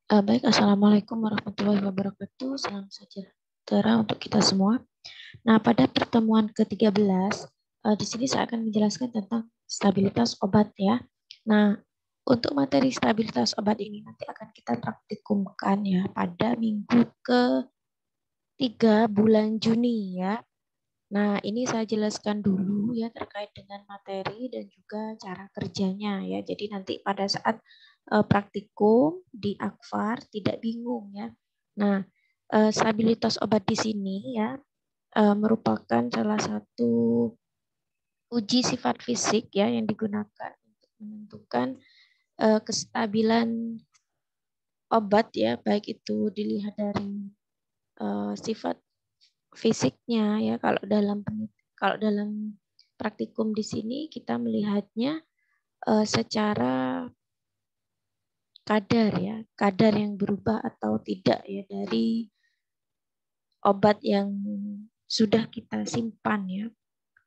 Baik, Assalamualaikum warahmatullahi wabarakatuh. Salam sejahtera untuk kita semua. Nah, pada pertemuan ke-13, di sini saya akan menjelaskan tentang stabilitas obat ya. Nah, untuk materi stabilitas obat ini nanti akan kita praktikumkan ya pada minggu ke-3 bulan Juni ya. Nah, ini saya jelaskan dulu ya terkait dengan materi dan juga cara kerjanya ya. Jadi nanti pada saat praktikum di Akfar tidak bingung ya. Nah, stabilitas obat di sini ya merupakan salah satu uji sifat fisik ya yang digunakan untuk menentukan kestabilan obat ya, baik itu dilihat dari sifat fisiknya ya. Kalau dalam praktikum di sini kita melihatnya secara kadar ya, kadar yang berubah atau tidak ya dari obat yang sudah kita simpan ya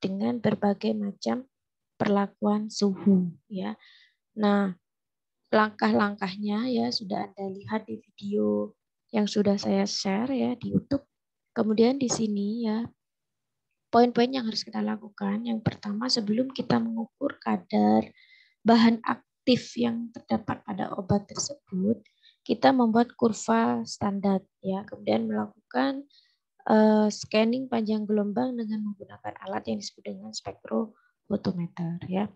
dengan berbagai macam perlakuan suhu ya. Nah, langkah-langkahnya ya sudah Anda lihat di video yang sudah saya share ya di YouTube. Kemudian di sini ya poin-poin yang harus kita lakukan. Yang pertama, sebelum kita mengukur kadar bahan aktif yang terdapat pada obat tersebut, kita membuat kurva standar ya. Kemudian melakukan scanning panjang gelombang dengan menggunakan alat yang disebut dengan spektrofotometer ya.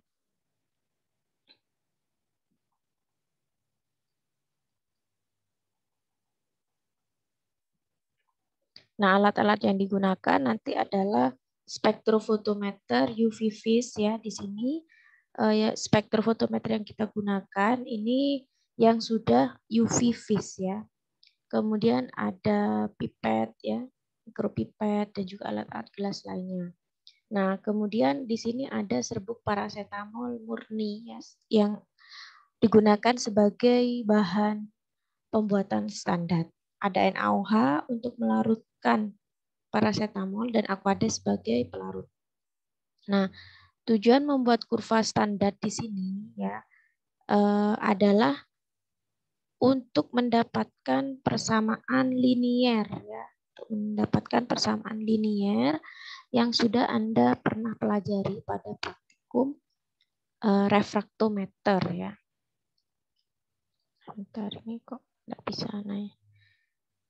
Nah, alat-alat yang digunakan nanti adalah spektrofotometer UV vis ya di sini. Ya, spektrofotometer yang kita gunakan ini yang sudah UV vis ya. Kemudian ada pipet ya, mikropipet dan juga alat-alat gelas lainnya. Nah, kemudian di sini ada serbuk paracetamol murni ya, yang digunakan sebagai bahan pembuatan standar. Ada NaOH untuk melarutkan paracetamol dan Aquades sebagai pelarut. Nah, tujuan membuat kurva standar di sini ya adalah untuk mendapatkan persamaan linier ya, untuk mendapatkan persamaan linier yang sudah Anda pernah pelajari pada praktikum refraktometer ya. Sebentar, ini kok nggak bisa naik.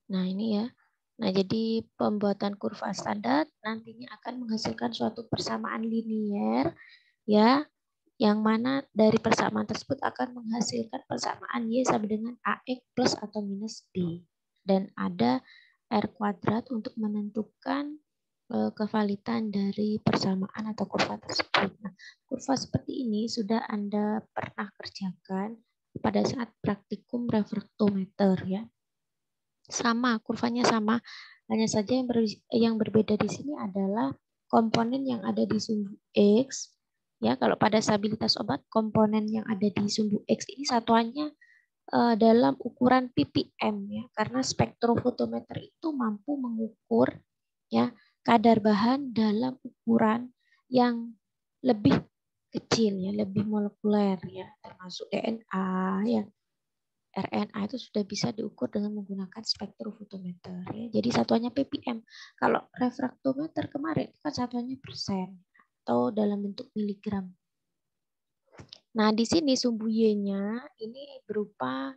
Nah, ini ya. Nah, jadi pembuatan kurva standar nantinya akan menghasilkan suatu persamaan linier ya, yang mana dari persamaan tersebut akan menghasilkan persamaan Y sama dengan AX plus atau minus B. Dan ada R kuadrat untuk menentukan kevalitan dari persamaan atau kurva tersebut. Nah, kurva seperti ini sudah Anda pernah kerjakan pada saat praktikum refraktometer ya. Sama, kurvanya sama. Hanya saja yang berbeda di sini adalah komponen yang ada di sumbu X. Ya, kalau pada stabilitas obat, komponen yang ada di sumbu X ini satuannya dalam ukuran ppm ya, karena spektrofotometer itu mampu mengukur ya kadar bahan dalam ukuran yang lebih kecil ya, lebih molekuler ya, termasuk DNA ya. RNA itu sudah bisa diukur dengan menggunakan spektrofotometer ya. Jadi satuannya ppm. Kalau refraktometer kemarin kan satuannya persen atau dalam bentuk miligram. Nah, di sini sumbu Y-nya ini berupa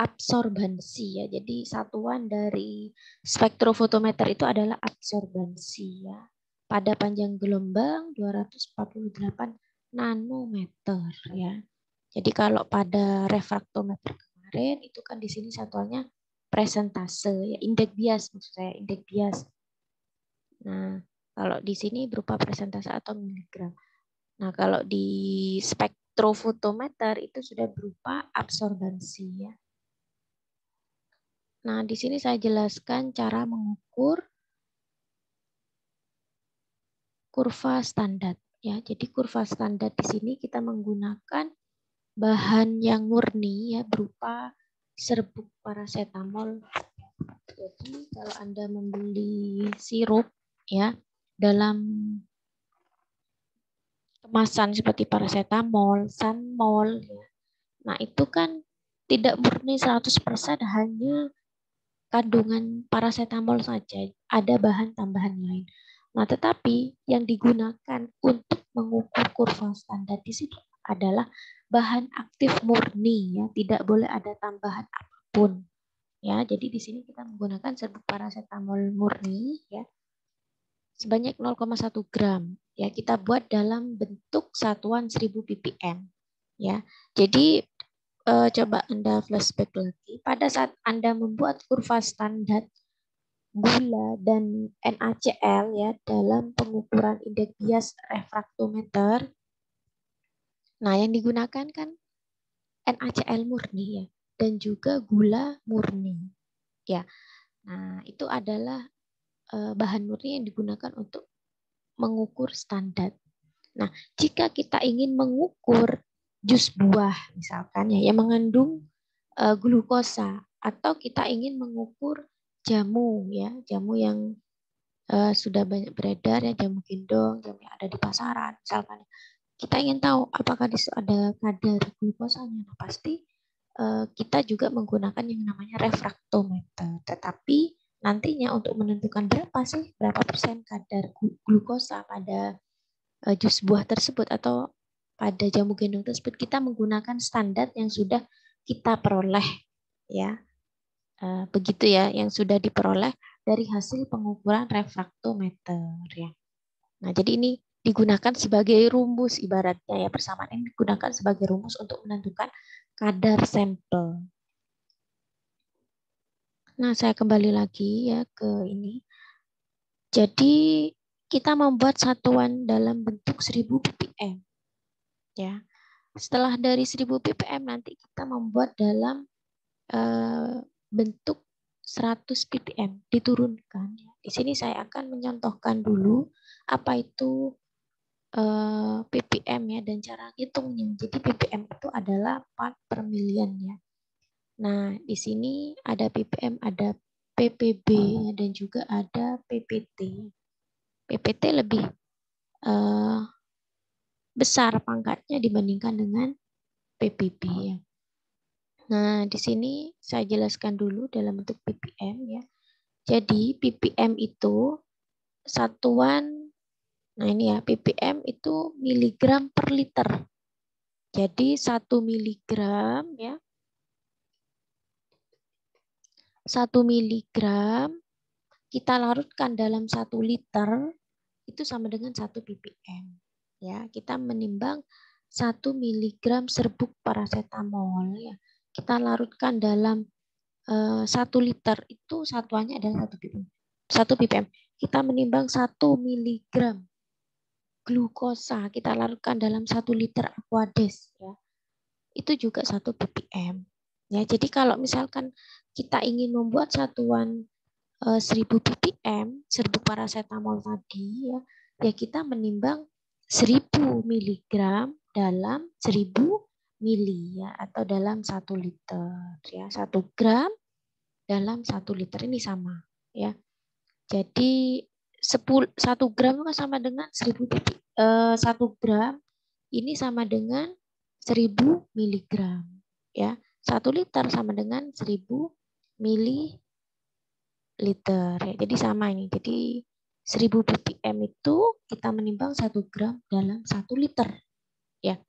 absorbansi ya. Jadi satuan dari spektrofotometer itu adalah absorbansi ya. Pada panjang gelombang 248 nanometer ya. Jadi kalau pada refraktometer kemarin itu kan di sini satuannya presentase ya, indeks bias maksud saya, indeks bias. Nah, kalau di sini berupa presentase atau miligram. Nah, kalau di spektrofotometer itu sudah berupa absorbansi ya. Nah, di sini saya jelaskan cara mengukur kurva standar ya. Jadi kurva standar di sini kita menggunakan bahan yang murni ya berupa serbuk paracetamol. Jadi kalau Anda membeli sirup ya dalam kemasan seperti paracetamol, Sanmol ya. Nah, itu kan tidak murni 100% hanya kandungan paracetamol saja, ada bahan tambahan lain. Nah, tetapi yang digunakan untuk mengukur kurva standar di sini adalah bahan aktif murni, ya, tidak boleh ada tambahan apapun. Ya, jadi di sini kita menggunakan serbuk paracetamol murni, ya, sebanyak 0,1 gram. Ya, kita buat dalam bentuk satuan 1000 ppm. Ya, jadi coba Anda flashback lagi. Pada saat Anda membuat kurva standar gula dan NaCl, ya, dalam pengukuran indeks bias refraktometer. Nah, yang digunakan kan NaCl murni, ya, dan juga gula murni. Ya. Nah, itu adalah bahan murni yang digunakan untuk mengukur standar. Nah, jika kita ingin mengukur jus buah misalkan, ya, yang mengandung glukosa, atau kita ingin mengukur jamu, ya, jamu yang sudah banyak beredar, ya, jamu gendong, jamu yang ada di pasaran misalkan. Kita ingin tahu apakah di situ ada kadar glukosanya. Nah, pasti kita juga menggunakan yang namanya refraktometer. Tetapi nantinya untuk menentukan berapa persen kadar glukosa pada jus buah tersebut atau pada jamu gendong tersebut, kita menggunakan standar yang sudah kita peroleh, ya. Begitu, ya, yang sudah diperoleh dari hasil pengukuran refraktometer, ya. Nah, jadi ini digunakan sebagai rumus ibaratnya, ya, persamaan ini digunakan sebagai rumus untuk menentukan kadar sampel. Nah, saya kembali lagi, ya, ke ini. Jadi kita membuat satuan dalam bentuk 1000 ppm, ya. Setelah dari 1000 ppm nanti kita membuat dalam bentuk 100 ppm diturunkan. Di sini saya akan mencontohkan dulu apa itu ppm, ya, dan cara hitungnya. Jadi ppm itu adalah part per million, ya. Nah, di sini ada ppm, ada ppb, ya, dan juga ada ppt. ppt lebih besar pangkatnya dibandingkan dengan ppb, ya. Nah, di sini saya jelaskan dulu dalam bentuk ppm, ya. Jadi ppm itu satuan, nah ini, ya, ppm itu miligram per liter. Jadi 1 miligram, ya, 1 miligram kita larutkan dalam 1 liter itu sama dengan 1 ppm. Ya, kita menimbang 1 miligram serbuk paracetamol, ya. Kita larutkan dalam 1 liter itu satuannya adalah 1 ppm. 1 ppm. Kita menimbang 1 miligram glukosa, kita larutkan dalam 1 liter Aquades, ya. Itu juga 1 ppm. Ya, jadi kalau misalkan kita ingin membuat satuan 1000 ppm serbuk paracetamol tadi, ya, ya kita menimbang 1000 miligram dalam 1000 mili, ya, atau dalam 1 liter, ya. 1 gram dalam 1 liter ini sama, ya. Jadi 1 gram itu sama dengan 1000 1 gram ini sama dengan 1000 miligram, ya. 1 liter sama dengan 1000 mililiter, ya. Jadi sama ini. Jadi 1000 ppm itu kita menimbang 1 gram dalam 1 liter, ya.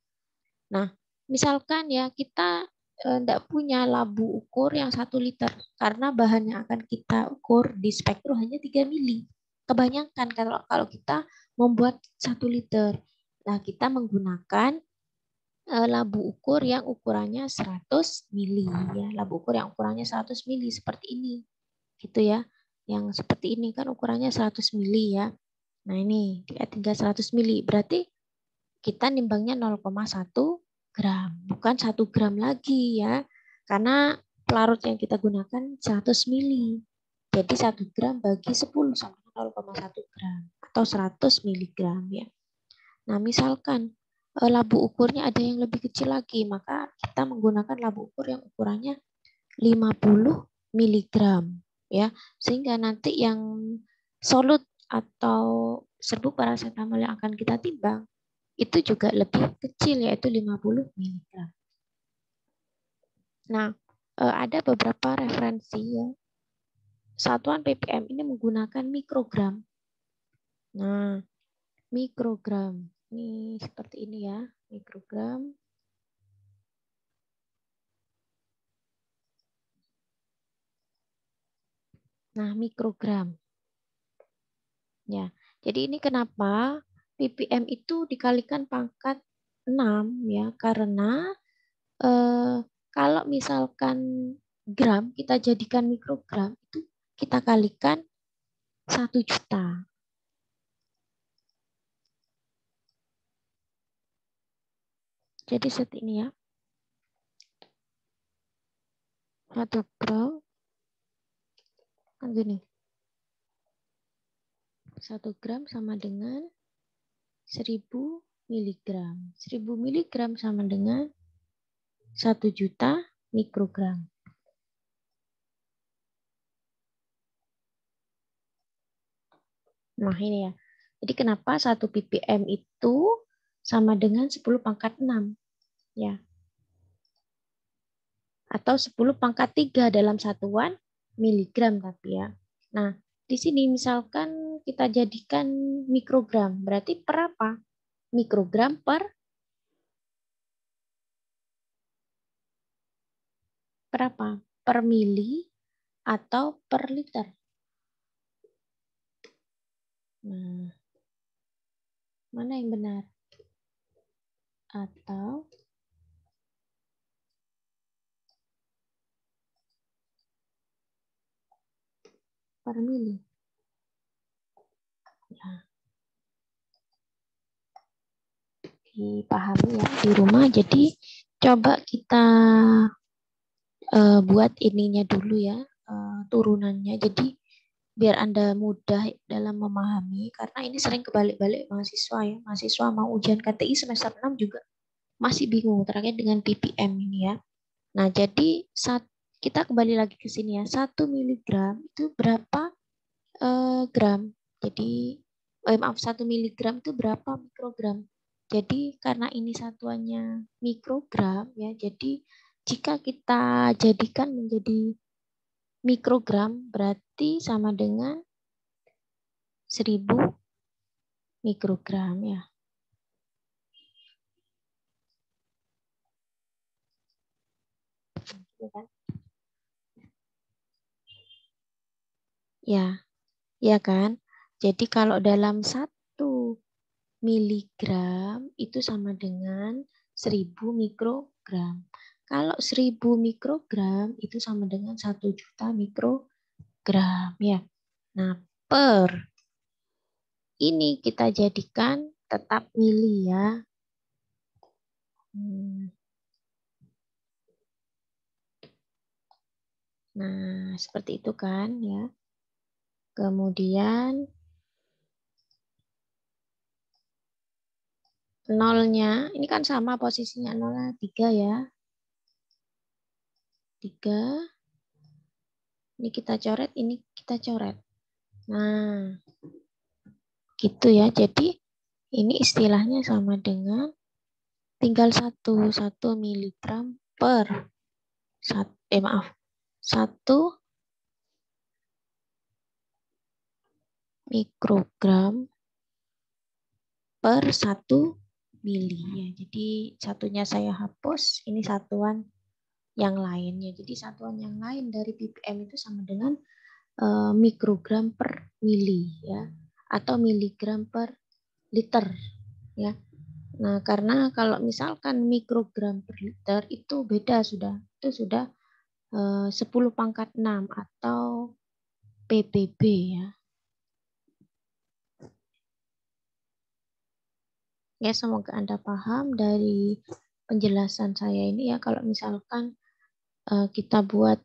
Nah, misalkan, ya, kita tidak punya labu ukur yang 1 liter karena bahan yang akan kita ukur di spektrum hanya 3 mili. Kebanyakan kalau kita membuat 1 liter. Nah, kita menggunakan labu ukur yang ukurannya 100 mili, ya. Labu ukur yang ukurannya 100 mili seperti ini. Gitu, ya. Yang seperti ini kan ukurannya 100 mili, ya. Nah, ini tinggal 100 mili. Berarti kita nimbangnya 0,1 gram, bukan 1 gram lagi, ya. Karena pelarut yang kita gunakan 100 mili. Jadi 1 gram bagi 10 sama 0,1 gram atau 100 miligram, ya. Nah, misalkan labu ukurnya ada yang lebih kecil lagi, maka kita menggunakan labu ukur yang ukurannya 50 miligram, ya. Sehingga nanti yang solut atau serbuk paracetamol yang akan kita timbang itu juga lebih kecil, yaitu 50 mg. Nah, ada beberapa referensi ya. Satuan ppm ini menggunakan mikrogram. Nah, mikrogram. Ini seperti ini ya, mikrogram. Nah, mikrogram. Ya. Jadi ini kenapa ppm itu dikalikan pangkat 6 ya, karena kalau misalkan gram kita jadikan mikrogram itu kita kalikan 1 juta. Jadi seperti ini ya. 1 gram kan gini. 1 gram sama dengan 1000 miligram. 1000 miligram sama dengan 1 juta mikrogram. Nah ini ya. Jadi kenapa 1 ppm itu sama dengan 10 pangkat 6 ya. Atau 10 pangkat 3 dalam satuan miligram tapi ya. Nah, di sini misalkan kita jadikan mikrogram, berarti per apa? Mikrogram per apa? Per mili atau per liter? Nah, mana yang benar? Atau per mili? Ya, dipahami ya di rumah. Jadi coba kita buat ininya dulu ya, turunannya. Jadi biar Anda mudah dalam memahami, karena ini sering kebalik-balik mahasiswa ya. Mahasiswa mau ujian KTI semester 6 juga masih bingung terkait dengan ppm ini ya. Nah, jadi kita kembali lagi ke sini ya. 1 miligram itu berapa gram? Jadi, maaf, 1 miligram itu berapa mikrogram? Jadi, karena ini satuannya mikrogram ya, jadi jika kita jadikan menjadi mikrogram berarti sama dengan 1000 mikrogram ya. Ya, ya kan? Jadi kalau dalam 1 miligram itu sama dengan 1000 mikrogram. Kalau 1000 mikrogram itu sama dengan 1 juta mikrogram ya. Nah, per ini kita jadikan tetap mili ya. Nah, seperti itu kan ya. Kemudian nolnya, ini kan sama posisinya nolnya 3 ya. 3. Ini kita coret, ini kita coret. Nah, gitu ya. Jadi ini istilahnya sama dengan tinggal 1 miligram per 1 mikrogram per 1 mili ya. Jadi satunya saya hapus, ini satuan yang lain ya. Jadi satuan yang lain dari ppm itu sama dengan mikrogram per mili ya, atau miligram per liter ya. Nah, karena kalau misalkan mikrogram per liter itu beda sudah. Itu sudah 10 pangkat 6 atau ppb ya. Ya, semoga Anda paham dari penjelasan saya ini ya. Kalau misalkan kita buat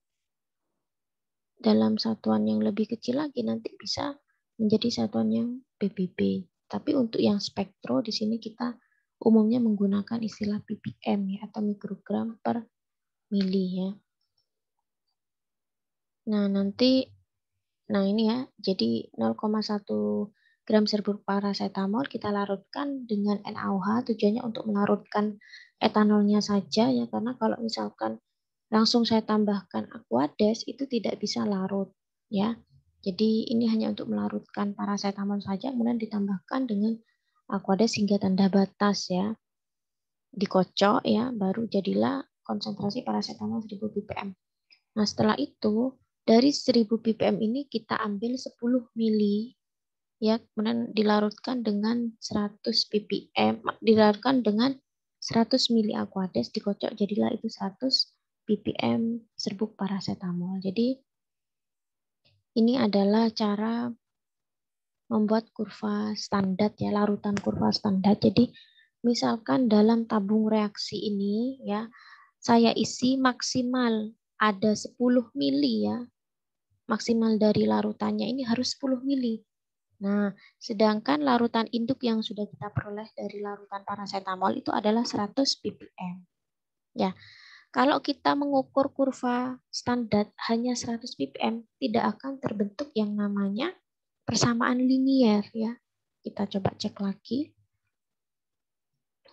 dalam satuan yang lebih kecil lagi, nanti bisa menjadi satuan yang ppb. Tapi untuk yang spektro di sini kita umumnya menggunakan istilah ppm ya, atau mikrogram per mili ya. Nah, nanti ini ya. Jadi 0,1 gram serbuk paracetamol kita larutkan dengan NaOH, tujuannya untuk melarutkan etanolnya saja ya, karena kalau misalkan langsung saya tambahkan Aquades itu tidak bisa larut ya. Jadi ini hanya untuk melarutkan paracetamol saja, kemudian ditambahkan dengan Aquades hingga tanda batas ya. Dikocok ya, baru jadilah konsentrasi paracetamol 1000 ppm. Nah, setelah itu dari 1000 ppm ini kita ambil 10 mili ya, kemudian dilarutkan dengan 100 ppm, dilarutkan dengan 100 mili Aquades, dikocok jadilah itu 100 ppm serbuk paracetamol. Jadi ini adalah cara membuat kurva standar ya, larutan kurva standar. Jadi misalkan dalam tabung reaksi ini ya, saya isi maksimal ada 10 mili ya. Maksimal dari larutannya ini harus 10 mili. Nah, sedangkan larutan induk yang sudah kita peroleh dari larutan paracetamol itu adalah 100 ppm. Ya, kalau kita mengukur kurva standar hanya 100 ppm, tidak akan terbentuk yang namanya persamaan linier ya. Kita coba cek lagi.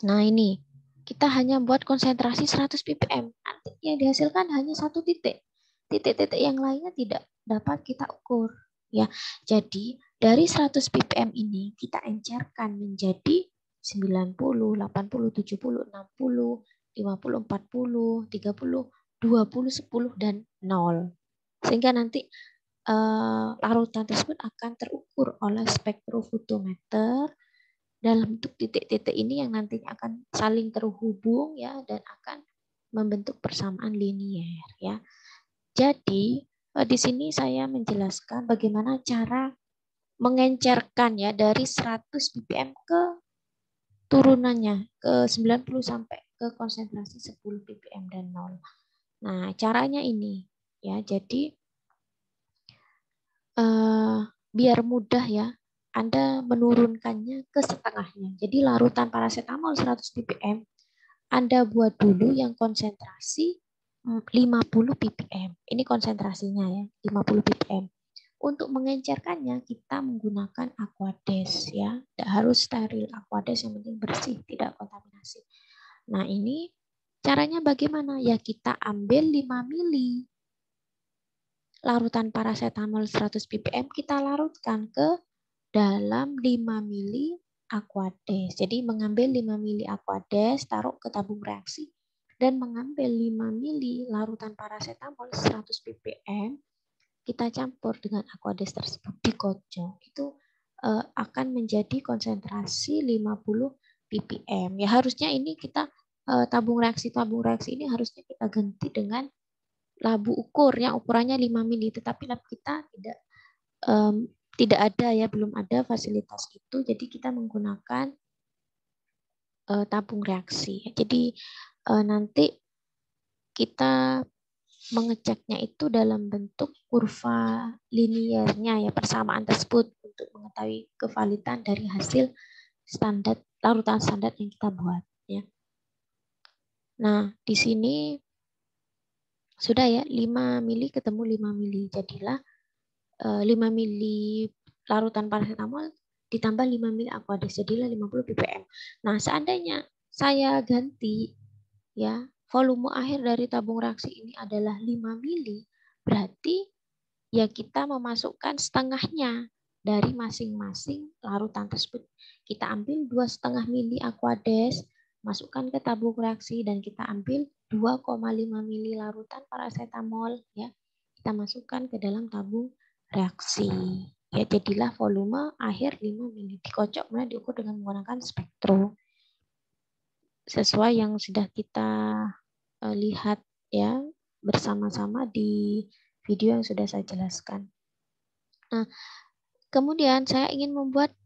Nah, ini kita hanya buat konsentrasi 100 ppm. Nanti yang dihasilkan hanya satu titik. Titik-titik yang lainnya tidak dapat kita ukur ya. Jadi dari 100 ppm ini kita encerkan menjadi 90, 80, 70, 60, 50, 40, 30, 20, 10 dan 0. Sehingga nanti larutan tersebut akan terukur oleh spektrofotometer dalam bentuk titik-titik ini yang nantinya akan saling terhubung ya dan akan membentuk persamaan linier ya. Jadi di sini saya menjelaskan bagaimana cara mengencerkan ya dari 100 ppm ke turunannya ke 90 sampai ke konsentrasi 10 ppm dan 0. Nah, caranya ini ya. Jadi biar mudah ya, Anda menurunkannya ke setengahnya. Jadi larutan paracetamol 100 ppm, Anda buat dulu yang konsentrasi 50 ppm. Ini konsentrasinya ya, 50 ppm. Untuk mengencerkannya kita menggunakan Aquades ya. Tidak harus steril, Aquades yang penting bersih, tidak kontaminasi. Nah, ini caranya bagaimana? Ya kita ambil 5 mili larutan paracetamol 100 ppm, kita larutkan ke dalam 5 mili Aquades. Jadi mengambil 5 mili Aquades, taruh ke tabung reaksi, dan mengambil 5 mili larutan paracetamol 100 ppm, kita campur dengan Aquades tersebut, dikocok. Itu akan menjadi konsentrasi 50 ppm. Ya harusnya ini kita tabung reaksi ini harusnya kita ganti dengan labu ukur yang ukurannya 5 mili, tetapi lab kita tidak ada ya, belum ada fasilitas itu, jadi kita menggunakan tabung reaksi. Jadi nanti kita mengeceknya itu dalam bentuk kurva liniernya ya, persamaan tersebut untuk mengetahui kevalidan dari hasil standar larutan standar yang kita buat ya. Nah, di sini sudah ya 5 mili ketemu 5 mili, jadilah 5 mili larutan paracetamol ditambah 5 mili Aquades, jadilah 50 ppm. Nah, seandainya saya ganti ya, volume akhir dari tabung reaksi ini adalah 5 mili, berarti ya kita memasukkan setengahnya dari masing-masing larutan tersebut. Kita ambil 2,5 mili Aquades, masukkan ke tabung reaksi, dan kita ambil 2,5 mili larutan paracetamol ya. Kita masukkan ke dalam tabung reaksi. Ya, jadilah volume akhir 5 mili. Dikocok kemudian diukur dengan menggunakan spektro. Sesuai yang sudah kita lihat ya bersama-sama di video yang sudah saya jelaskan. Nah, kemudian saya ingin membuat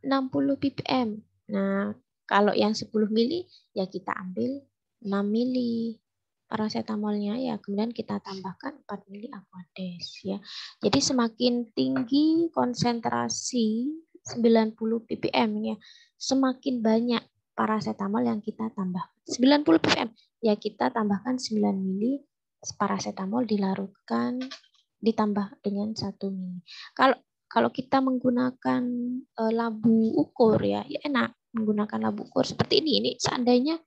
60 ppm. Nah, kalau yang 10 mili ya kita ambil 6 mili paracetamolnya ya, kemudian kita tambahkan 4 mili Aquades ya. Jadi semakin tinggi konsentrasi 90 ppm ya, semakin banyak paracetamol yang kita tambah. 90 ppm ya kita tambahkan 9 mili paracetamol dilarutkan ditambah dengan 1 mili. Kalau kita menggunakan labu ukur ya enak menggunakan labu ukur seperti ini. Ini seandainya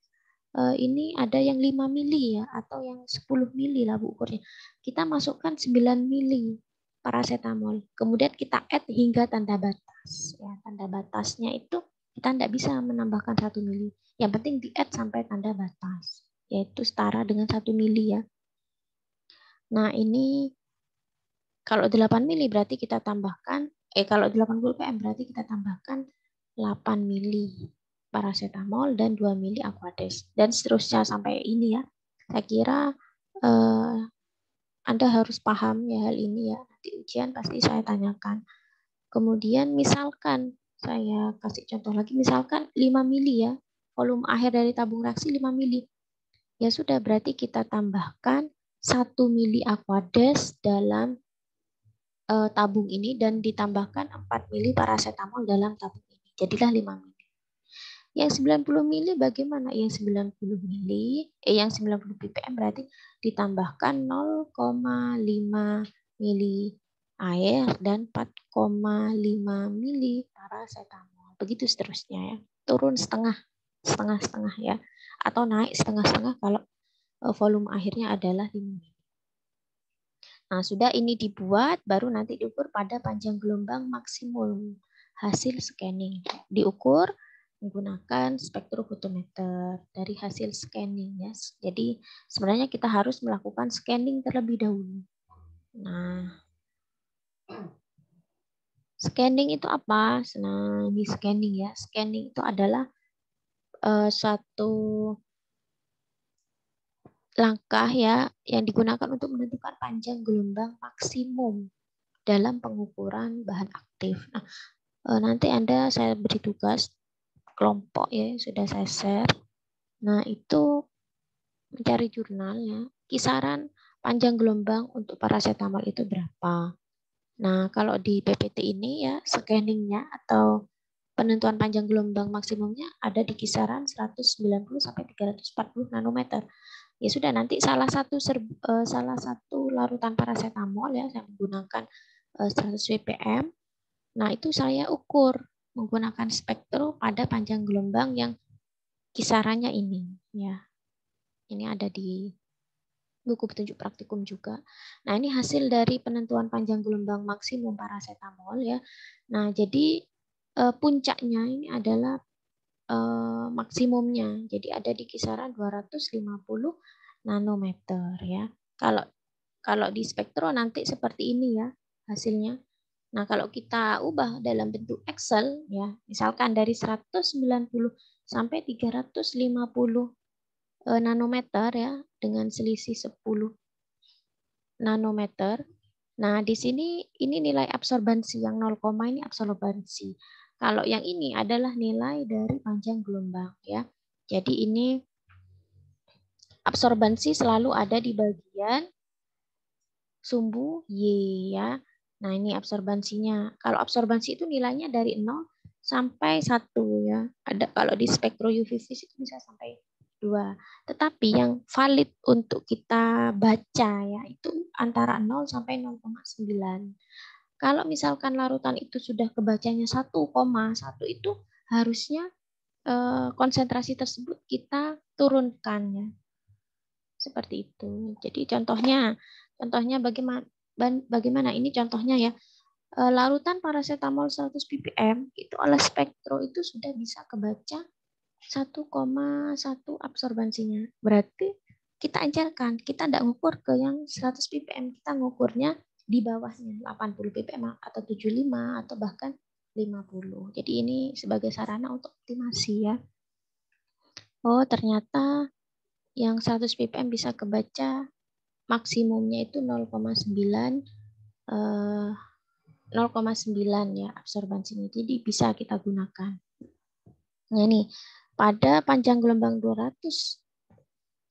ini ada yang 5 mili ya, atau yang 10 mili lah Bu ukurnya. Kita masukkan 9 mili paracetamol. Kemudian kita add hingga tanda batas. Ya, tanda batasnya itu kita tidak bisa menambahkan 1 mili. Yang penting di add sampai tanda batas, yaitu setara dengan 1 mili ya. Nah ini kalau 8 mili berarti kita tambahkan, kalau 80 ppm berarti kita tambahkan 8 mili paracetamol dan 2 mili Aquades. Dan seterusnya sampai ini ya. Saya kira Anda harus paham ya hal ini ya. Nanti ujian pasti saya tanyakan. Kemudian misalkan, saya kasih contoh lagi, misalkan 5 mili ya. Volume akhir dari tabung reaksi 5 mili. Ya sudah, berarti kita tambahkan 1 mili Aquades dalam tabung ini dan ditambahkan 4 mili paracetamol dalam tabung ini. Jadilah 5 mili. Yang 90 mili bagaimana? Yang 90 mili, yang 90 ppm berarti ditambahkan 0,5 mili air dan 4,5 mili paracetamol. Begitu seterusnya ya. Turun setengah ya. Atau naik setengah-setengah kalau volume akhirnya adalah 5 mili. Nah, sudah ini dibuat, baru nanti diukur pada panjang gelombang maksimum hasil scanning. Diukur menggunakan spektrofotometer dari hasil scanning ya. Jadi sebenarnya kita harus melakukan scanning terlebih dahulu. Nah, scanning itu apa? Nah, di scanning ya. Scanning itu adalah satu langkah ya yang digunakan untuk menentukan panjang gelombang maksimum dalam pengukuran bahan aktif. Nah, nanti saya beri tugas kelompok ya, sudah saya share. Nah, itu mencari jurnalnya. Kisaran panjang gelombang untuk paracetamol itu berapa? Nah, kalau di PPT ini ya, scanningnya atau penentuan panjang gelombang maksimumnya ada di kisaran 190 sampai 340 nanometer. Ya sudah, nanti salah satu larutan paracetamol ya, saya menggunakan 100 ppm. Nah, itu saya ukur menggunakan spektro pada panjang gelombang yang kisarannya ini ya. Ini ada di buku petunjuk praktikum juga. Nah, ini hasil dari penentuan panjang gelombang maksimum paracetamol ya. Nah, jadi puncaknya ini adalah maksimumnya. Jadi ada di kisaran 250 nanometer ya. Kalau di spektro nanti seperti ini ya hasilnya. Nah, kalau kita ubah dalam bentuk Excel ya, misalkan dari 190 sampai 350 nanometer ya dengan selisih 10 nanometer. Nah, di sini ini nilai absorbansi yang 0, ini absorbansi. Kalau yang ini adalah nilai dari panjang gelombang ya. Jadi ini absorbansi selalu ada di bagian sumbu Y ya. Nah, ini absorbansinya. Kalau absorbansi itu nilainya dari 0 sampai 1 ya. Ada kalau di spektro UV vis itu bisa sampai 2. Tetapi yang valid untuk kita baca ya itu antara 0 sampai 0,9. Kalau misalkan larutan itu sudah kebacanya 1,1 itu harusnya konsentrasi tersebut kita turunkan ya. Seperti itu. Jadi contohnya bagaimana ini contohnya ya. Larutan paracetamol 100 ppm itu oleh spektro itu sudah bisa kebaca 1,1 absorbansinya. Berarti kita ajarkan, kita tidak ngukur ke yang 100 ppm, kita ngukurnya di bawahnya 80 ppm atau 75 atau bahkan 50. Jadi ini sebagai sarana untuk optimasi ya. Oh, ternyata yang 100 ppm bisa kebaca maksimumnya itu 0,9 ya absorbansinya. Jadi bisa kita gunakan. Nah ini pada panjang gelombang 280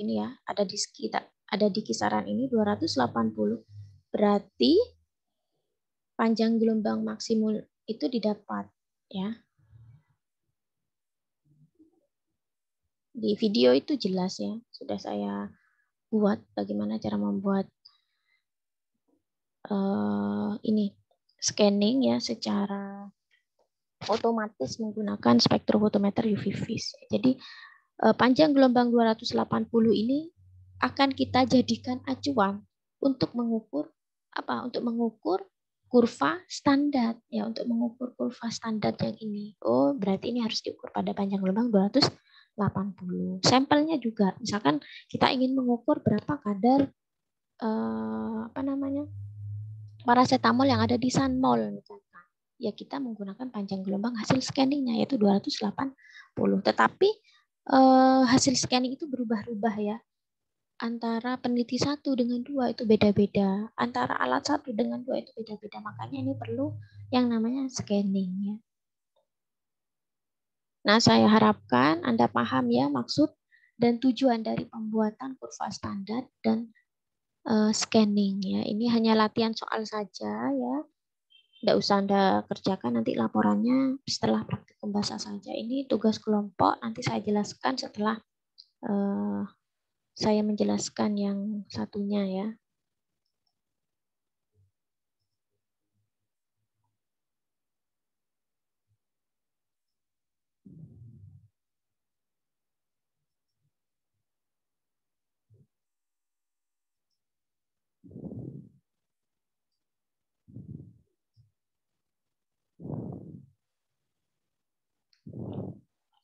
ini ya ada di kisaran ini 280. Berarti panjang gelombang maksimum itu didapat ya. Di video itu jelas ya, sudah saya buat bagaimana cara membuat ini scanning ya secara otomatis menggunakan spektrofotometer UV vis. Jadi panjang gelombang 280 ini akan kita jadikan acuan untuk mengukur apa? Untuk mengukur kurva standar ya, untuk mengukur kurva standar yang ini. Oh, berarti ini harus diukur pada panjang gelombang 280. Sampelnya juga, misalkan kita ingin mengukur berapa kadar apa namanya? Paracetamol yang ada di Sunmol misalkan. Ya kita menggunakan panjang gelombang hasil scanningnya yaitu 280. Tetapi hasil scanning itu berubah-ubah ya. Antara peneliti 1 dengan 2 itu beda-beda. Antara alat 1 dengan 2 itu beda-beda. Makanya ini perlu yang namanya scanning ya. Nah, saya harapkan Anda paham ya maksud dan tujuan dari pembuatan kurva standar dan scanning ya. Ini hanya latihan soal saja ya. Tidak usah Anda kerjakan, nanti laporannya setelah praktikum bahasa saja. Ini tugas kelompok, nanti saya jelaskan setelah saya menjelaskan yang satunya ya.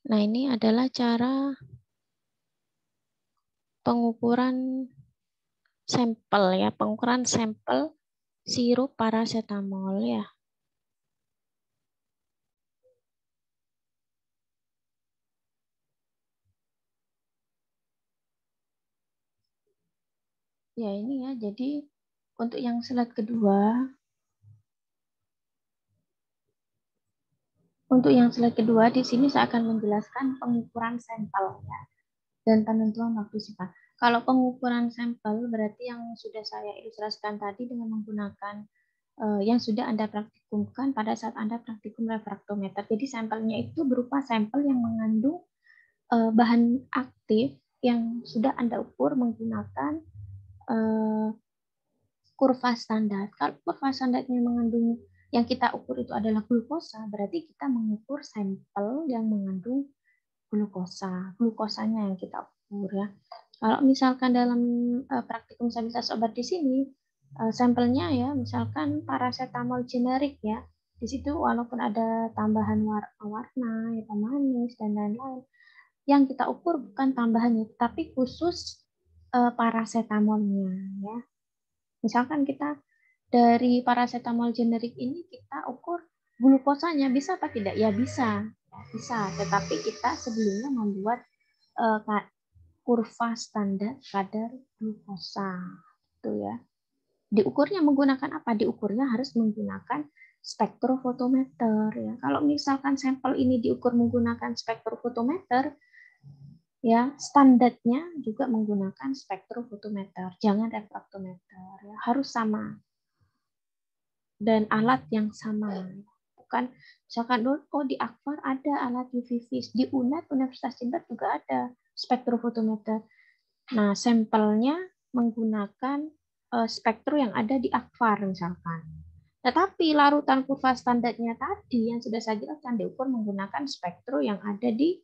Nah, ini adalah cara pengukuran sampel ya, pengukuran sampel sirup paracetamol ya. Ya, ini ya. Jadi untuk yang slide kedua, di sini saya akan menjelaskan pengukuran sampel ya dan penentuan waktu sifat. Kalau pengukuran sampel berarti yang sudah saya ilustrasikan tadi dengan menggunakan yang sudah Anda praktikumkan pada saat Anda praktikum refraktometer. Jadi sampelnya itu berupa sampel yang mengandung bahan aktif yang sudah Anda ukur menggunakan kurva standar. Kalau kurva standarnya mengandung yang kita ukur itu adalah glukosa, berarti kita mengukur sampel yang mengandung glukosa. Glukosanya yang kita ukur ya. Kalau misalkan dalam praktikum stabilitas obat di sini, sampelnya ya, misalkan paracetamol generik ya, di situ walaupun ada tambahan warna, ya, pemanis dan lain-lain, yang kita ukur bukan tambahannya, tapi khusus paracetamolnya ya. Misalkan kita dari paracetamol generik ini kita ukur glukosanya bisa apa tidak? Ya bisa, bisa. Tetapi kita sebelumnya membuat kurva standar kadar glukosa, itu ya. Diukurnya menggunakan apa? Diukurnya harus menggunakan spektrofotometer ya. Kalau misalkan sampel ini diukur menggunakan spektrofotometer, ya standarnya juga menggunakan spektrofotometer, jangan refraktometer ya. Harus sama dan alat yang sama. Bukan misalkan oh di Akvar ada alat UV vis, di UNED Universitas Jember juga ada spektrofotometer. Nah, sampelnya menggunakan spektrum yang ada di Akvar misalkan. Tetapi larutan kurva standarnya tadi yang sudah saya jelaskan diukur menggunakan spektrum yang ada di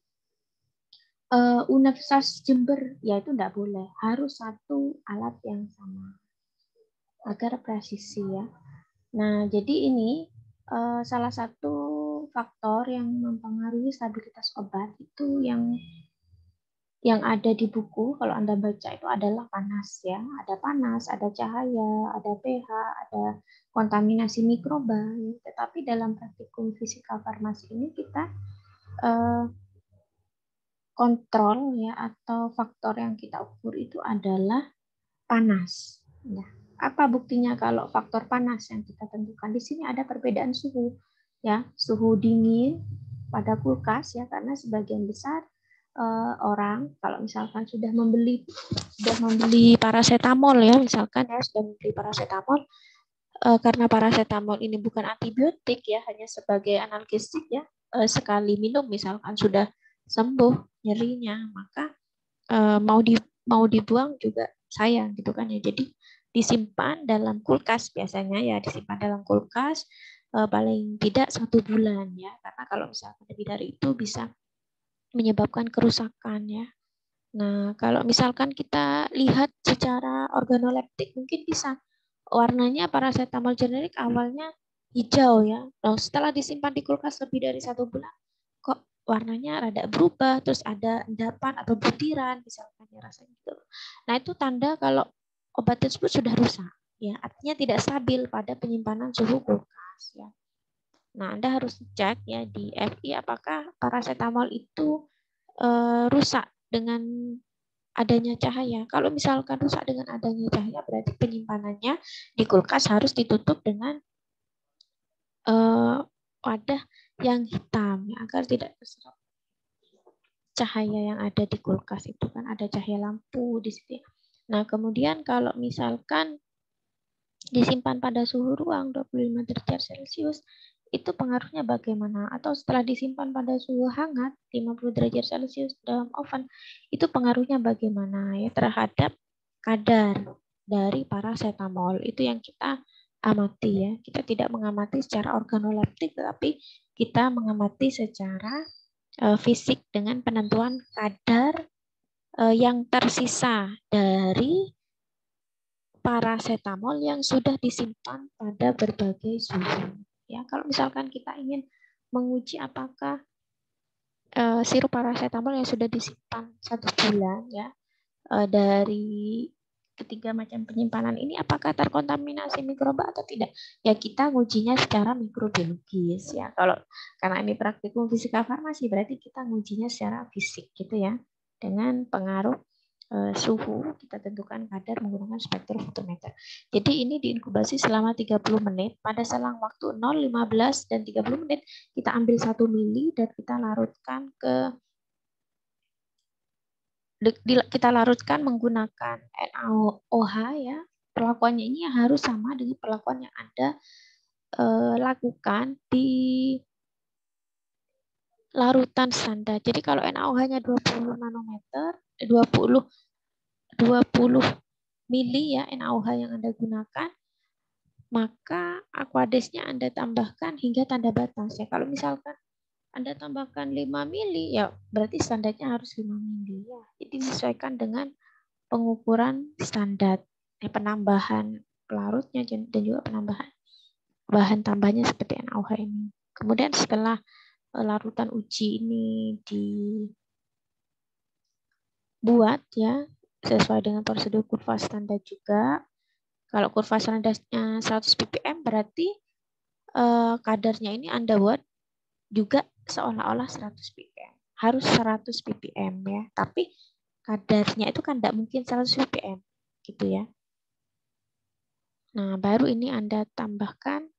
Universitas Jember, ya itu tidak boleh. Harus satu alat yang sama agar presisi ya. Nah, jadi ini salah satu faktor yang mempengaruhi stabilitas obat itu yang ada di buku kalau Anda baca itu adalah panas ya. Ada panas, ada cahaya, ada pH, ada kontaminasi mikroba. Tetapi dalam praktikum fisika farmasi ini kita kontrol ya atau faktor yang kita ukur itu adalah panas. Ya. Apa buktinya kalau faktor panas yang kita tentukan? Di sini ada perbedaan suhu ya, suhu dingin pada kulkas ya karena sebagian besar orang kalau misalkan sudah membeli paracetamol ya misalkan ya sudah membeli paracetamol karena paracetamol ini bukan antibiotik ya hanya sebagai analgesik ya sekali minum misalkan sudah sembuh nyerinya maka mau dibuang juga sayang gitu kan ya jadi disimpan dalam kulkas biasanya ya disimpan dalam kulkas paling tidak 1 bulan ya karena kalau misalkan lebih dari itu bisa menyebabkan kerusakan ya. Nah, kalau misalkan kita lihat secara organoleptik mungkin bisa warnanya paracetamol generik awalnya hijau ya. Nah, setelah disimpan di kulkas lebih dari 1 bulan, kok warnanya rada berubah, terus ada endapan atau butiran, misalkan ya rasanya gitu. Nah, itu tanda kalau obat tersebut sudah rusak, ya. Artinya tidak stabil pada penyimpanan suhu kulkas, ya. Nah, Anda harus cek ya di FI apakah paracetamol itu rusak dengan adanya cahaya. Kalau misalkan rusak dengan adanya cahaya, berarti penyimpanannya di kulkas harus ditutup dengan wadah yang hitam ya, agar tidak terserap cahaya yang ada di kulkas itu kan ada cahaya lampu di situ. Nah, kemudian kalau misalkan disimpan pada suhu ruang 25 derajat Celcius, itu pengaruhnya bagaimana? Atau setelah disimpan pada suhu hangat 50 derajat Celcius dalam oven, itu pengaruhnya bagaimana ya terhadap kadar dari paracetamol. Itu yang kita amati ya. Kita tidak mengamati secara organoleptik, tetapi kita mengamati secara fisik dengan penentuan kadar yang tersisa dari paracetamol yang sudah disimpan pada berbagai suhu. Ya, kalau misalkan kita ingin menguji apakah sirup paracetamol yang sudah disimpan 1 bulan ya dari ketiga macam penyimpanan ini apakah terkontaminasi mikroba atau tidak? Ya kita ngujinya secara mikrobiologis ya. Kalau karena ini praktikum fisika farmasi berarti kita ngujinya secara fisik gitu ya. Dengan pengaruh suhu kita tentukan kadar menggunakan spektrofotometer. Jadi ini diinkubasi selama 30 menit pada selang waktu 0, 15 dan 30 menit kita ambil 1 mili dan kita larutkan menggunakan NaOH ya. Perlakuannya ini harus sama dengan perlakuan yang Anda lakukan di larutan standar. Jadi kalau NaOH-nya 20 nanometer, 20 mili ya NaOH yang Anda gunakan, maka Aquadesnya Anda tambahkan hingga tanda batas ya. Kalau misalkan Anda tambahkan 5 mili ya berarti standarnya harus 5 mili ya. Jadi disesuaikan dengan pengukuran standar, penambahan pelarutnya dan juga penambahan bahan tambahnya seperti NaOH ini. Kemudian setelah larutan uji ini dibuat ya sesuai dengan prosedur kurva standar juga. Kalau kurva standarnya 100 ppm berarti kadarnya ini Anda buat juga seolah-olah 100 ppm. Harus 100 ppm ya. Tapi kadarnya itu kan tidak mungkin 100 ppm gitu ya. Nah, baru ini Anda tambahkan,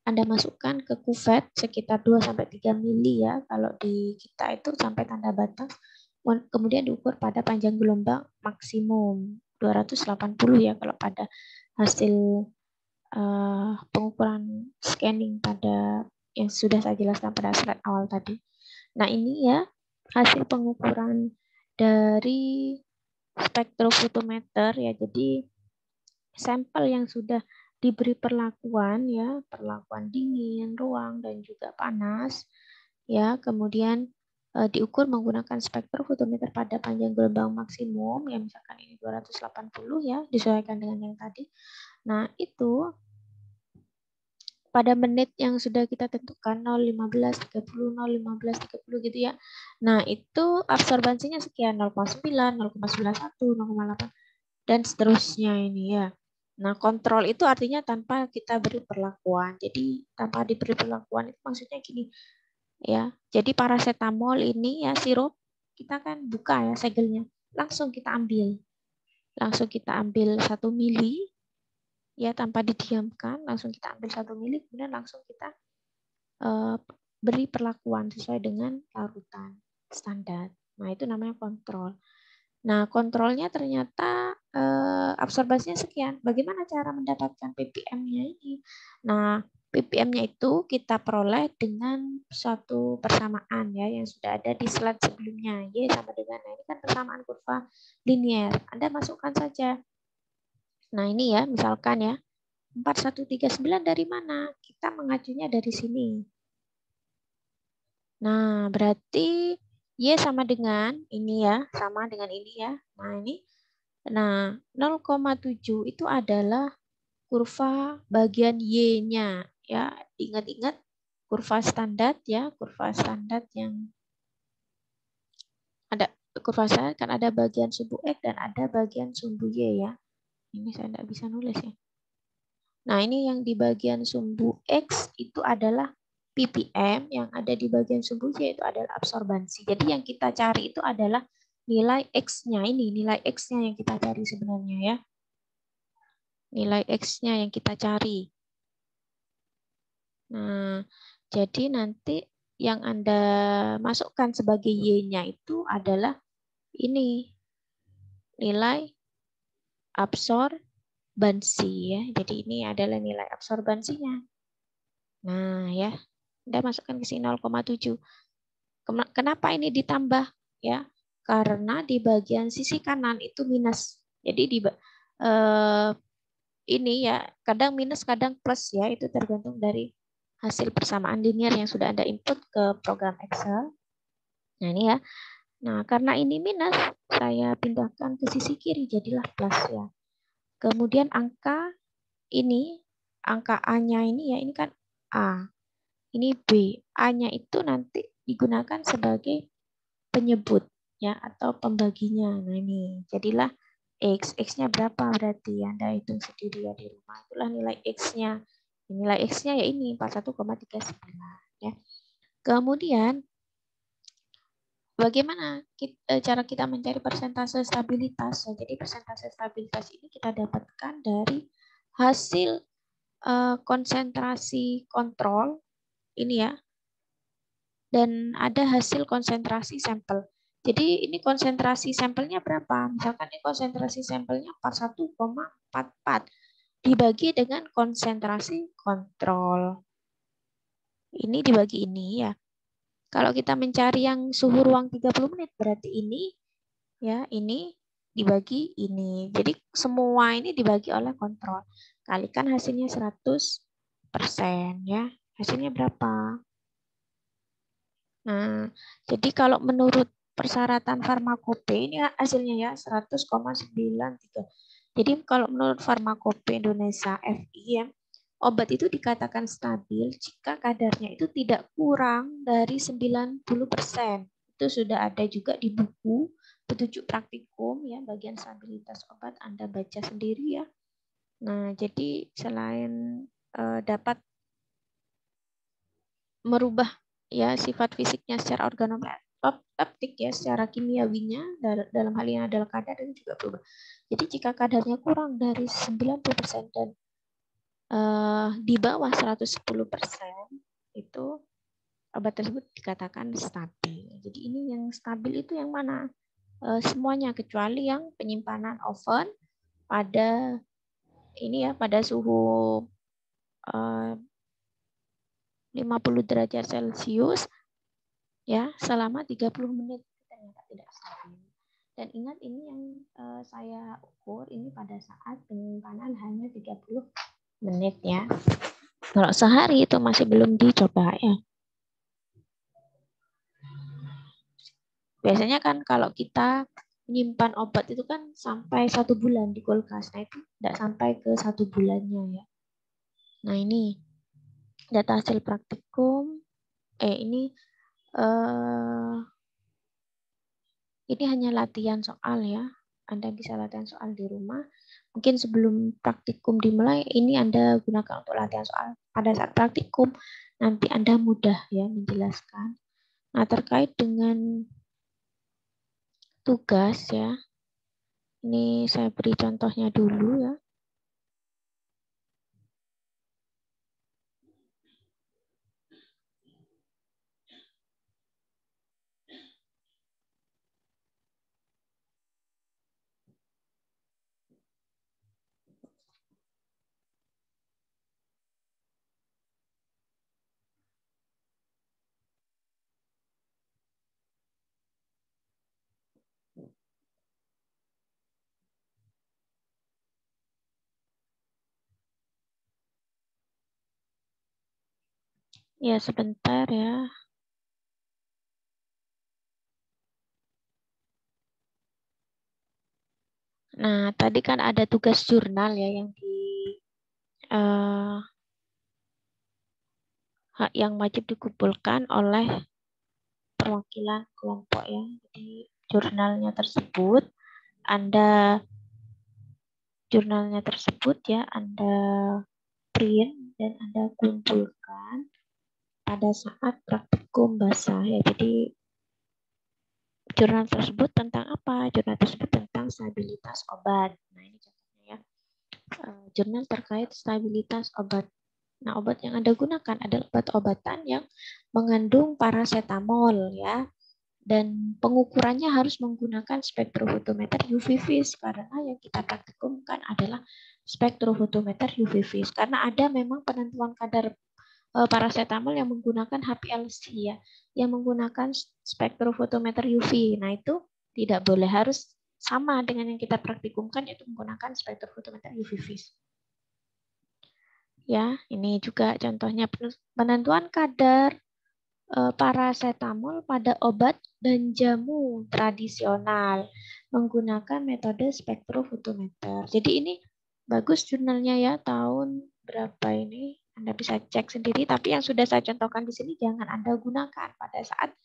Anda masukkan ke kuvet sekitar 2-3 mili ya. Kalau di kita itu sampai tanda batas. Kemudian diukur pada panjang gelombang maksimum 280 ya kalau pada hasil pengukuran scanning pada yang sudah saya jelaskan pada slide awal tadi. Nah, ini ya hasil pengukuran dari spektrofotometer ya. Jadi sampel yang sudah diberi perlakuan ya, perlakuan dingin, ruang dan juga panas ya, kemudian diukur menggunakan spektrofotometer pada panjang gelombang maksimum ya, misalkan ini 280 ya, disesuaikan dengan yang tadi. Nah, itu pada menit yang sudah kita tentukan 0,15, 30, 0,15, 30 gitu ya. Nah, itu absorbansinya sekian 0,9, 0,91, 0,8 dan seterusnya ini ya. Nah, kontrol itu artinya tanpa kita beri perlakuan. Jadi, tanpa diberi perlakuan itu maksudnya gini, ya. Jadi, paracetamol ini ya, sirup, kita kan buka ya segelnya. Langsung kita ambil. Langsung kita ambil 1 mili, ya, tanpa didiamkan. Langsung kita ambil 1 mili, kemudian langsung kita beri perlakuan sesuai dengan larutan standar. Nah, itu namanya kontrol. Nah, kontrolnya ternyata absorbasinya sekian. Bagaimana cara mendapatkan ppm-nya ini? Nah, ppm-nya itu kita peroleh dengan suatu persamaan ya yang sudah ada di slide sebelumnya. Y sama dengan, nah ini kan persamaan kurva linier. Anda masukkan saja. Nah, ini ya, misalkan ya, 4139 dari mana? Kita mengacunya dari sini. Nah, berarti Y sama dengan ini ya, sama dengan ini ya. Nah, ini. Nah, 0,7 itu adalah kurva bagian Y-nya ya. Ingat-ingat kurva standar ya, kurva standar yang ada kurva standar kan ada bagian sumbu X dan ada bagian sumbu Y ya. Ini saya tidak bisa nulis ya. Nah, ini yang di bagian sumbu X itu adalah ppm, yang ada di bagian sumbu Y itu adalah absorbansi. Jadi yang kita cari itu adalah nilai X-nya ini, nilai X-nya yang kita cari sebenarnya ya. Nilai X-nya yang kita cari. Nah, jadi nanti yang Anda masukkan sebagai Y-nya itu adalah ini, nilai absorbansi ya. Jadi ini adalah nilai absorbansinya. Nah, ya. Anda masukkan ke sini 0,7. Kenapa ini ditambah ya? Karena di bagian sisi kanan itu minus. Jadi di ini ya, kadang minus kadang plus ya, itu tergantung dari hasil persamaan linear yang sudah Anda input ke program Excel. Nah, ini ya. Nah, karena ini minus, saya pindahkan ke sisi kiri jadilah plus ya. Kemudian angka ini, angka A-nya ini ya, ini kan A. Ini B. A-nya itu nanti digunakan sebagai penyebut ya atau pembaginya. Nah, ini jadilah X. X-nya berapa berarti? Anda hitung sendiri ya di rumah. Itulah nilai X-nya. Nilai X-nya ya ini 41,39 ya. Kemudian bagaimana cara kita mencari persentase stabilitas? Jadi persentase stabilitas ini kita dapatkan dari hasil konsentrasi kontrol ini ya, dan ada hasil konsentrasi sampel. Jadi ini konsentrasi sampelnya berapa? Misalkan ini konsentrasi sampelnya 41,44 dibagi dengan konsentrasi kontrol. Ini dibagi ini ya. Kalau kita mencari yang suhu ruang 30 menit berarti ini ya, ini dibagi ini. Jadi semua ini dibagi oleh kontrol. Kalikan hasilnya 100% ya. Hasilnya berapa? Nah, jadi kalau menurut persyaratan farmakope ini hasilnya ya 100,93. Jadi kalau menurut farmakope Indonesia FI ya, obat itu dikatakan stabil jika kadarnya itu tidak kurang dari 90%. Itu sudah ada juga di buku petunjuk praktikum ya, bagian stabilitas obat Anda baca sendiri ya. Nah, jadi selain dapat merubah ya sifat fisiknya secara organoleptik ya, secara kimiawinya dalam hal ini adalah kadar itu juga berubah. Jadi jika kadarnya kurang dari 90% dan di bawah 110% itu obat tersebut dikatakan stabil. Jadi ini yang stabil itu yang mana? Semuanya kecuali yang penyimpanan oven pada ini ya, pada suhu 50 derajat Celcius ya selama 30 menit, ternyata tidak stabil. Dan ingat ini yang saya ukur ini pada saat penyimpanan hanya 30 menit ya. Kalau sehari itu masih belum dicoba ya. Biasanya kan kalau kita menyimpan obat itu kan sampai 1 bulan di kulkas. Nah itu tidak sampai ke 1 bulannya ya. Nah ini data hasil praktikum. Ini hanya latihan soal ya. Anda bisa latihan soal di rumah. Mungkin sebelum praktikum dimulai, ini Anda gunakan untuk latihan soal. Pada saat praktikum, nanti Anda mudah ya menjelaskan. Nah, terkait dengan tugas ya. Ini saya beri contohnya dulu ya. Ya, sebentar ya. Nah, tadi kan ada tugas jurnal ya yang wajib dikumpulkan oleh perwakilan kelompok ya. Jadi jurnalnya tersebut ya Anda print dan Anda kumpulkan pada saat praktikum basah ya. Jadi jurnal tersebut tentang apa? Jurnal tersebut tentang stabilitas obat. Nah, ini contohnya ya. Jurnal terkait stabilitas obat. Nah, obat yang Anda gunakan adalah obat-obatan yang mengandung parasetamol ya. Dan pengukurannya harus menggunakan spektrofotometer UV vis karena yang kita praktikumkan adalah spektrofotometer UV vis karena ada memang penentuan kadar parasetamol yang menggunakan HPLC ya, yang menggunakan spektrofotometer UV. Nah, itu tidak boleh, harus sama dengan yang kita praktikumkan yaitu menggunakan spektrofotometer UV vis. Ya, ini juga contohnya penentuan kadar parasetamol pada obat dan jamu tradisional menggunakan metode spektrofotometer. Jadi ini bagus jurnalnya ya, tahun berapa ini Anda bisa cek sendiri, tapi yang sudah saya contohkan di sini jangan Anda gunakan pada saat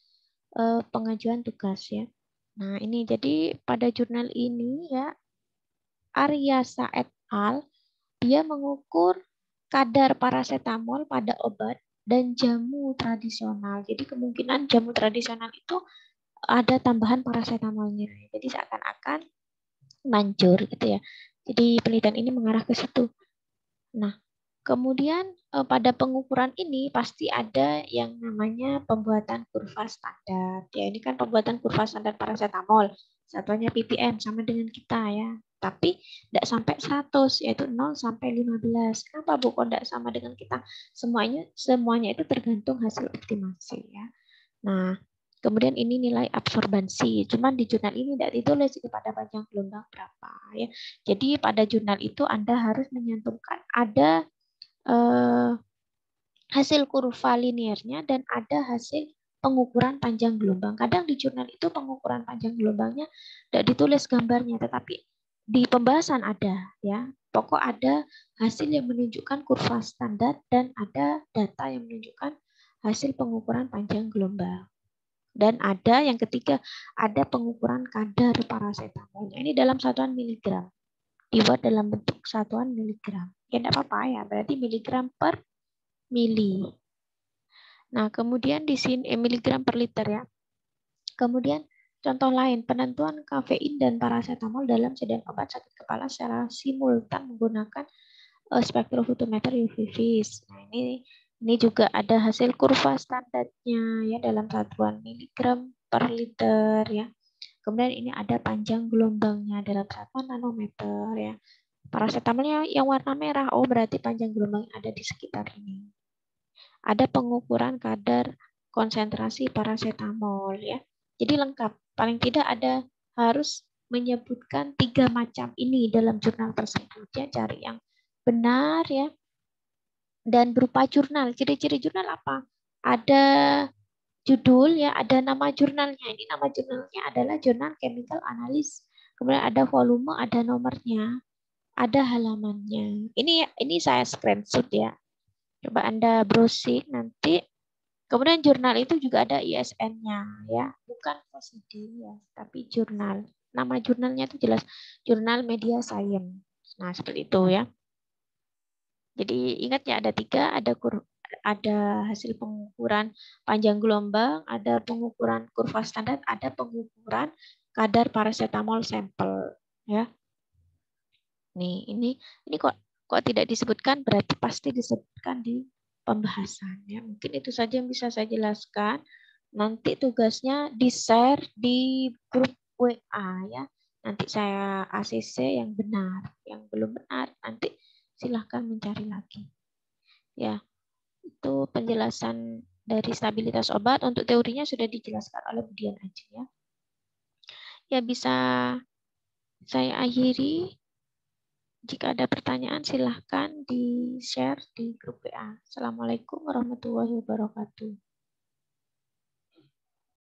pengajuan tugas ya. Nah, ini jadi pada jurnal ini ya Aryasa et al. Dia mengukur kadar parasetamol pada obat dan jamu tradisional. Jadi kemungkinan jamu tradisional itu ada tambahan parasetamolnya. Jadi seakan-akan manjur gitu ya. Jadi penelitian ini mengarah ke situ. Nah, kemudian pada pengukuran ini pasti ada yang namanya pembuatan kurva standar. Ya, ini kan pembuatan kurva standar parasetamol. Satuannya ppm sama dengan kita ya. Tapi tidak sampai 100, yaitu 0 sampai 15. Kenapa Bu kok tidak sama dengan kita? Semuanya itu tergantung hasil optimasi ya. Nah, kemudian ini nilai absorbansi. Cuman di jurnal ini tidak ditulis pada panjang gelombang berapa ya. Jadi pada jurnal itu Anda harus menyantumkan ada hasil kurva liniernya dan ada hasil pengukuran panjang gelombang. Kadang di jurnal itu pengukuran panjang gelombangnya tidak ditulis gambarnya, tetapi di pembahasan ada ya. Pokok ada hasil yang menunjukkan kurva standar dan ada data yang menunjukkan hasil pengukuran panjang gelombang. Dan ada yang ketiga, ada pengukuran kadar parasetamolnya. Ini dalam satuan miligram. Dibuat dalam bentuk satuan miligram. Ya tidak apa-apa ya, berarti miligram per mili. Nah, kemudian di sini miligram per liter ya. Kemudian contoh lain, penentuan kafein dan parasetamol dalam sediaan obat sakit kepala secara simultan menggunakan spektrofotometer UV vis. Nah, ini juga ada hasil kurva standarnya ya dalam satuan miligram per liter ya. Kemudian ini ada panjang gelombangnya dalam satuan nanometer ya. Parasetamolnya yang warna merah, oh berarti panjang gelombang ada di sekitar ini. Ada pengukuran kadar konsentrasi parasetamol ya. Jadi lengkap. Paling tidak ada harus menyebutkan 3 macam ini dalam jurnal tersebut ya. Cari yang benar ya. Dan berupa jurnal. Ciri-ciri jurnal apa? Ada judul ya, ada nama jurnalnya. Ini nama jurnalnya adalah Jurnal Chemical Analysis. Kemudian ada volume, ada nomornya, ada halamannya. Ini saya screenshot ya. Coba Anda browsing nanti. Kemudian jurnal itu juga ada ISN-nya ya, bukan prosedur ya, tapi jurnal. Nama jurnalnya itu jelas Jurnal Media Science. Nah, seperti itu ya. Jadi ingat ya ada 3, ada hasil pengukuran panjang gelombang, ada pengukuran kurva standar, ada pengukuran kadar parasetamol sampel ya. Ini kok tidak disebutkan, berarti pasti disebutkan di pembahasan ya. Mungkin itu saja yang bisa saya jelaskan. Nanti tugasnya di-share di grup WA ya. Nanti saya ACC yang benar, yang belum benar nanti silahkan mencari lagi. Ya, itu penjelasan dari stabilitas obat. Untuk teorinya sudah dijelaskan oleh Bu Dian Aji ya. Ya, bisa saya akhiri. Jika ada pertanyaan silahkan di-share di grup WA. Assalamualaikum warahmatullahi wabarakatuh.